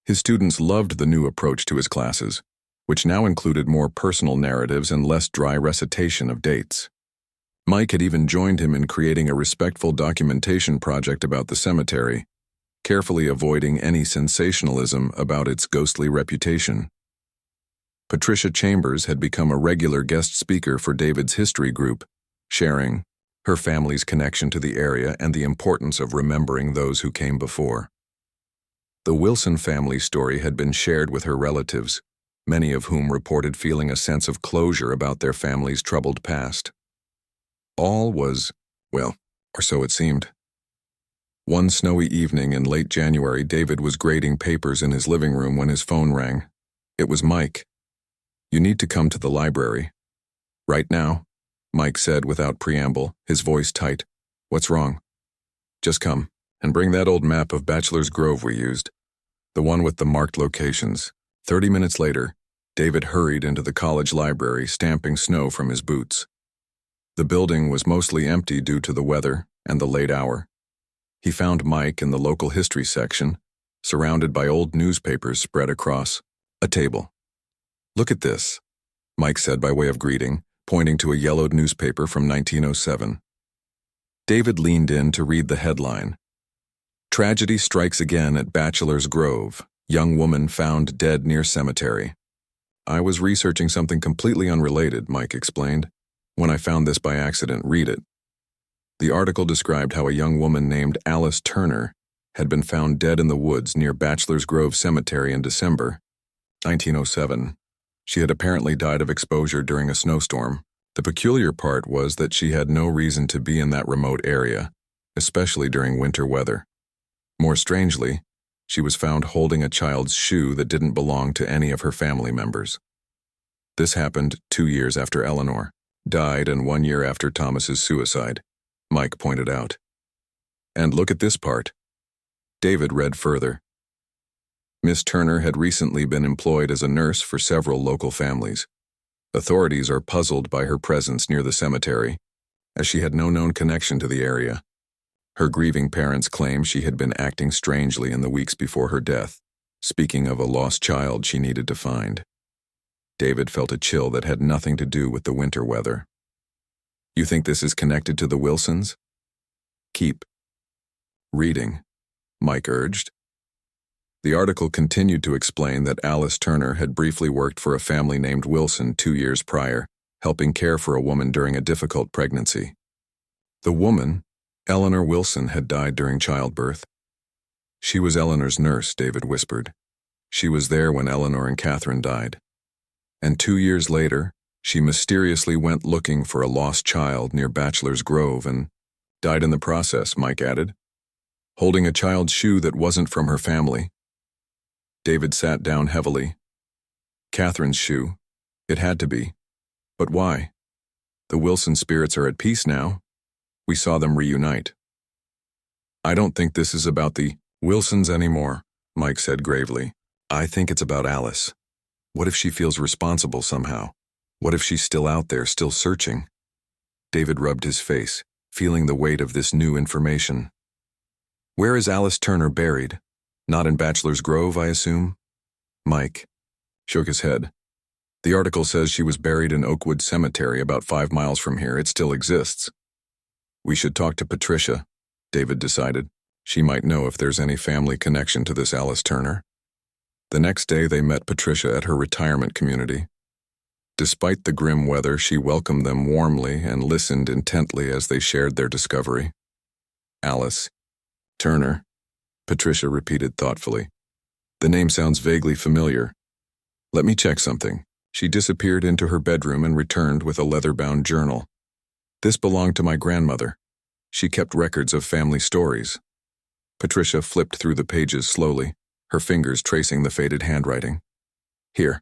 Speaker 1: His students loved the new approach to his classes, which now included more personal narratives and less dry recitation of dates. Mike had even joined him in creating a respectful documentation project about the cemetery, carefully avoiding any sensationalism about its ghostly reputation. Patricia Chambers had become a regular guest speaker for David's history group, sharing her family's connection to the area and the importance of remembering those who came before. The Wilson family story had been shared with her relatives, many of whom reported feeling a sense of closure about their family's troubled past. All was, well, or so it seemed. One snowy evening in late January, David was grading papers in his living room when his phone rang. It was Mike. "You need to come to the library." "Right now," Mike said without preamble, his voice tight. "What's wrong?" "Just come, and bring that old map of Bachelor's Grove we used. The one with the marked locations." 30 minutes later, David hurried into the college library, stamping snow from his boots. The building was mostly empty due to the weather and the late hour. He found Mike in the local history section, surrounded by old newspapers spread across a table. "Look at this," Mike said by way of greeting, pointing to a yellowed newspaper from 1907. David leaned in to read the headline. "Tragedy strikes again at Bachelor's Grove. Young woman found dead near cemetery." "I was researching something completely unrelated," Mike explained. "When I found this by accident, read it." The article described how a young woman named Alice Turner had been found dead in the woods near Bachelor's Grove Cemetery in December 1907. She had apparently died of exposure during a snowstorm. The peculiar part was that she had no reason to be in that remote area, especially during winter weather. More strangely, she was found holding a child's shoe that didn't belong to any of her family members. This happened 2 years after Eleanor died and 1 year after Thomas's suicide, Mike pointed out. "And look at this part." David read further. Miss Turner had recently been employed as a nurse for several local families. Authorities are puzzled by her presence near the cemetery, as she had no known connection to the area. Her grieving parents claim she had been acting strangely in the weeks before her death, speaking of a lost child she needed to find. David felt a chill that had nothing to do with the winter weather. "You think this is connected to the Wilsons?" "Keep reading," Mike urged. The article continued to explain that Alice Turner had briefly worked for a family named Wilson 2 years prior, helping care for a woman during a difficult pregnancy. The woman, Eleanor Wilson, had died during childbirth. "She was Eleanor's nurse," David whispered. "She was there when Eleanor and Catherine died. And 2 years later, she mysteriously went looking for a lost child near Bachelor's Grove and died in the process," Mike added, "holding a child's shoe that wasn't from her family." David sat down heavily. "Catherine's shoe. It had to be. But why? The Wilson spirits are at peace now. We saw them reunite." "I don't think this is about the Wilsons anymore," Mike said gravely. "I think it's about Alice. What if she feels responsible somehow? What if she's still out there, still searching?" David rubbed his face, feeling the weight of this new information. "Where is Alice Turner buried? Not in Bachelor's Grove, I assume?" Mike shook his head. "The article says she was buried in Oakwood Cemetery about 5 miles from here. It still exists." "We should talk to Patricia," David decided. "She might know if there's any family connection to this Alice Turner." The next day they met Patricia at her retirement community. Despite the grim weather, she welcomed them warmly and listened intently as they shared their discovery. "Alice, Turner, Patricia repeated thoughtfully. The name sounds vaguely familiar. Let me check something. She disappeared into her bedroom and returned with a leather-bound journal. This belonged to my grandmother. She kept records of family stories. Patricia flipped through the pages slowly, her fingers tracing the faded handwriting. Here,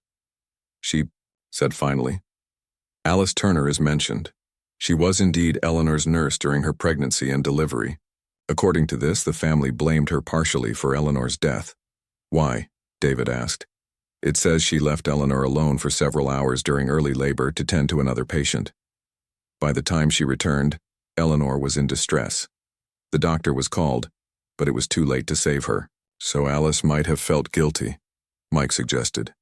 Speaker 1: she said finally. Alice Turner is mentioned. She was indeed Eleanor's nurse during her pregnancy and delivery. According to this, the family blamed her partially for Eleanor's death. Why? David asked. It says she left Eleanor alone for several hours during early labor to tend to another patient. By the time she returned, Eleanor was in distress. The doctor was called, but it was too late to save her. So Alice might have felt guilty, Mike suggested.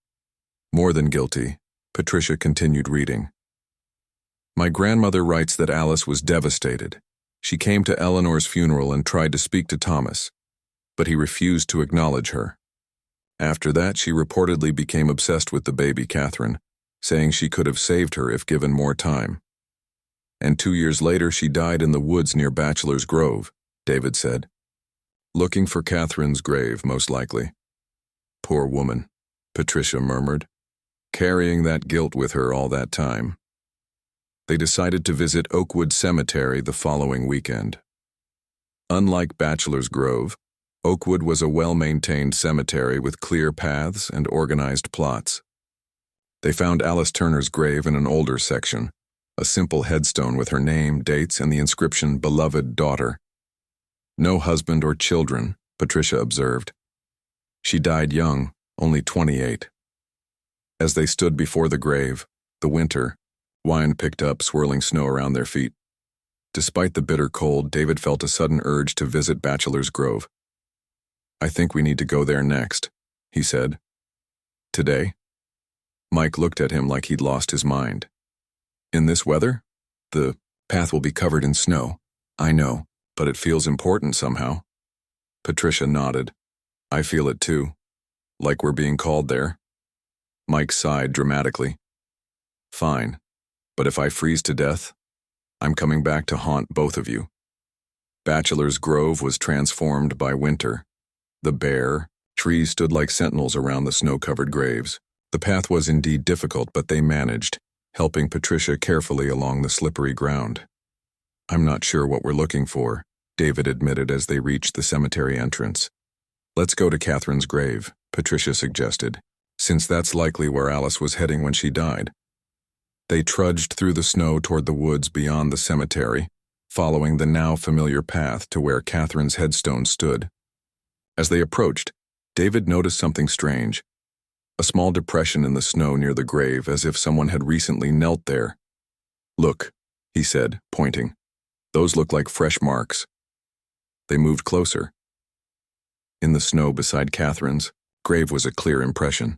Speaker 1: More than guilty, Patricia continued reading. My grandmother writes that Alice was devastated. She came to Eleanor's funeral and tried to speak to Thomas, but he refused to acknowledge her. After that, she reportedly became obsessed with the baby Catherine, saying she could have saved her if given more time. And 2 years later, she died in the woods near Bachelor's Grove, David said. Looking for Catherine's grave, most likely. Poor woman, Patricia murmured, carrying that guilt with her all that time. They decided to visit Oakwood Cemetery the following weekend. Unlike Bachelor's Grove, Oakwood was a well-maintained cemetery with clear paths and organized plots. They found Alice Turner's grave in an older section, a simple headstone with her name, dates, and the inscription, Beloved Daughter. No husband or children, Patricia observed. She died young, only 28. As they stood before the grave, the winter, wind picked up, swirling snow around their feet. Despite the bitter cold, David felt a sudden urge to visit Bachelor's Grove. I think we need to go there next, he said. Today? Mike looked at him like he'd lost his mind. In this weather? The path will be covered in snow. I know, but it feels important somehow. Patricia nodded. I feel it too. Like we're being called there. Mike sighed dramatically. Fine, but if I freeze to death, I'm coming back to haunt both of you. Bachelor's Grove was transformed by winter. The bare trees stood like sentinels around the snow-covered graves. The path was indeed difficult, but they managed, helping Patricia carefully along the slippery ground. I'm not sure what we're looking for, David admitted as they reached the cemetery entrance. Let's go to Catherine's grave, Patricia suggested, since that's likely where Alice was heading when she died. They trudged through the snow toward the woods beyond the cemetery, following the now familiar path to where Catherine's headstone stood. As they approached, David noticed something strange. A small depression in the snow near the grave, as if someone had recently knelt there. Look, he said, pointing. Those look like fresh marks. They moved closer. In the snow beside Catherine's grave was a clear impression.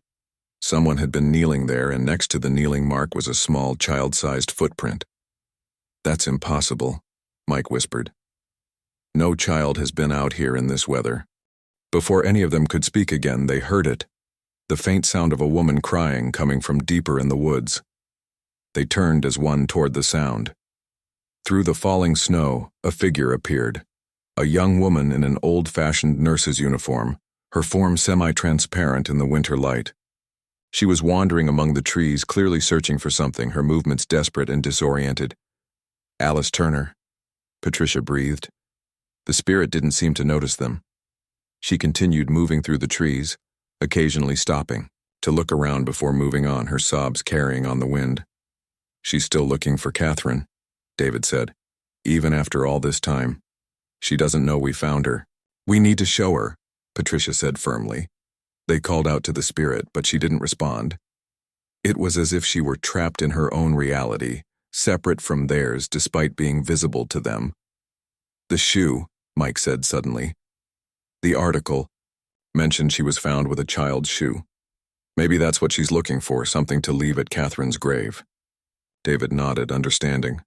Speaker 1: Someone had been kneeling there, and next to the kneeling mark was a small, child-sized footprint. That's impossible, Mike whispered. No child has been out here in this weather. Before any of them could speak again, they heard it. The faint sound of a woman crying coming from deeper in the woods. They turned as one toward the sound. Through the falling snow, a figure appeared. A young woman in an old-fashioned nurse's uniform, her form semi-transparent in the winter light. She was wandering among the trees, clearly searching for something, her movements desperate and disoriented. Alice Turner, Patricia breathed. The spirit didn't seem to notice them. She continued moving through the trees, occasionally stopping, to look around before moving on, her sobs carrying on the wind. She's still looking for Catherine, David said. Even after all this time. She doesn't know we found her. We need to show her, Patricia said firmly. They called out to the spirit, but she didn't respond. It was as if she were trapped in her own reality, separate from theirs despite being visible to them. The shoe, Mike said suddenly. The article mentioned she was found with a child's shoe. Maybe that's what she's looking for, something to leave at Catherine's grave. David nodded, understanding.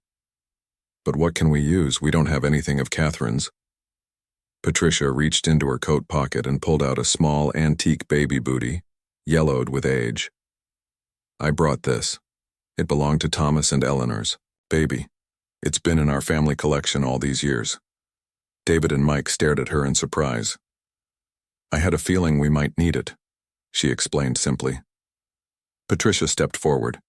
Speaker 1: But what can we use? We don't have anything of Catherine's. Patricia reached into her coat pocket and pulled out a small antique baby booty, yellowed with age. I brought this. It belonged to Thomas and Eleanor's baby. It's been in our family collection all these years. David and Mike stared at her in surprise. "I had a feeling we might need it," she explained simply. Patricia stepped forward,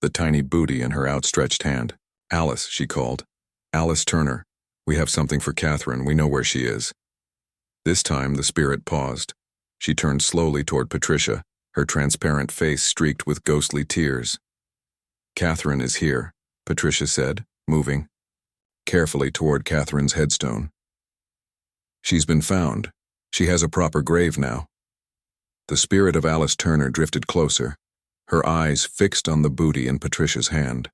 Speaker 1: the tiny booty in her outstretched hand. "Alice," she called. "Alice Turner. We have something for Catherine. We know where she is." This time the spirit paused. She turned slowly toward Patricia, her transparent face streaked with ghostly tears. "Catherine is here," Patricia said, moving carefully toward Catherine's headstone. "She's been found. She has a proper grave now." The spirit of Alice Turner drifted closer, her eyes fixed on the booty in Patricia's hand.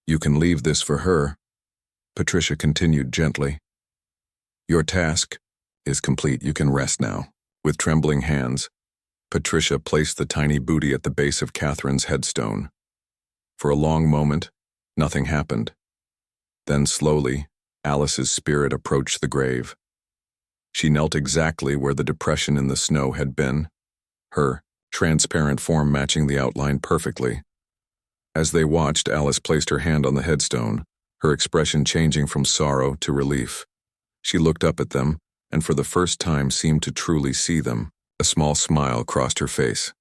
Speaker 1: "You can leave this for her," Patricia continued gently. "Your task is complete. You can rest now." With trembling hands, Patricia placed the tiny booty at the base of Catherine's headstone. For a long moment, nothing happened. Then slowly, Alice's spirit approached the grave. She knelt exactly where the depression in the snow had been, her transparent form matching the outline perfectly. As they watched, Alice placed her hand on the headstone, her expression changing from sorrow to relief. She looked up at them, and for the first time seemed to truly see them. A small smile crossed her face.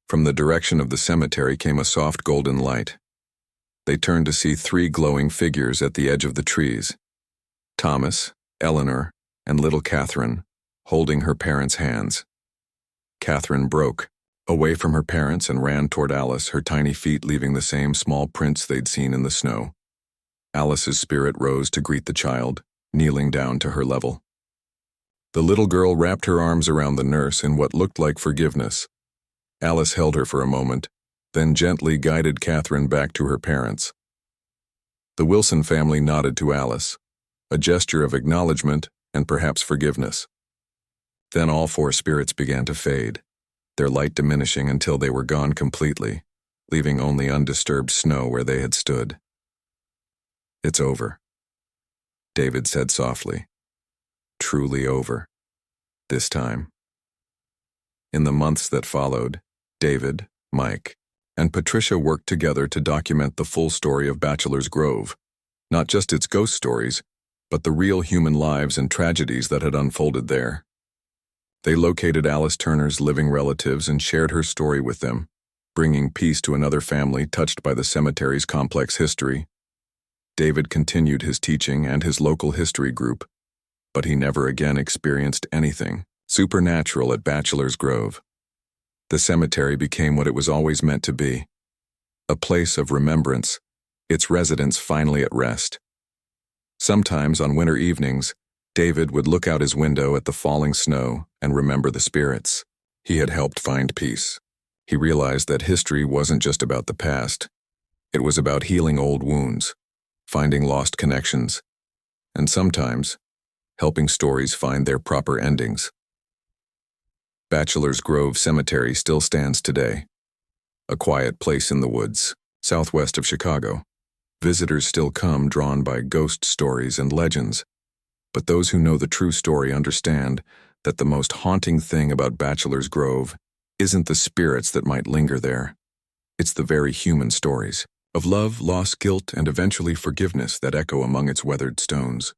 Speaker 1: From the direction of the cemetery came a soft golden light. They turned to see 3 glowing figures at the edge of the trees. Thomas, Eleanor, and little Catherine, holding her parents' hands. Catherine broke away from her parents and ran toward Alice, her tiny feet leaving the same small prints they'd seen in the snow. Alice's spirit rose to greet the child, kneeling down to her level. The little girl wrapped her arms around the nurse in what looked like forgiveness. Alice held her for a moment, then gently guided Catherine back to her parents. The Wilson family nodded to Alice, a gesture of acknowledgement and perhaps forgiveness. Then all 4 spirits began to fade, their light diminishing until they were gone completely, leaving only undisturbed snow where they had stood. "It's over," David said softly. "Truly over. This time." In the months that followed, David, Mike, and Patricia worked together to document the full story of Bachelor's Grove, not just its ghost stories, but the real human lives and tragedies that had unfolded there. They located Alice Turner's living relatives and shared her story with them, bringing peace to another family touched by the cemetery's complex history. David continued his teaching and his local history group, but he never again experienced anything supernatural at Bachelor's Grove. The cemetery became what it was always meant to be, a place of remembrance, its residents finally at rest. Sometimes on winter evenings, David would look out his window at the falling snow and remember the spirits he had helped find peace. He realized that history wasn't just about the past. It was about healing old wounds, finding lost connections, and sometimes helping stories find their proper endings. Bachelor's Grove Cemetery still stands today, a quiet place in the woods, southwest of Chicago. Visitors still come drawn by ghost stories and legends, but those who know the true story understand that the most haunting thing about Bachelor's Grove isn't the spirits that might linger there. It's the very human stories of love, loss, guilt, and eventually forgiveness that echo among its weathered stones.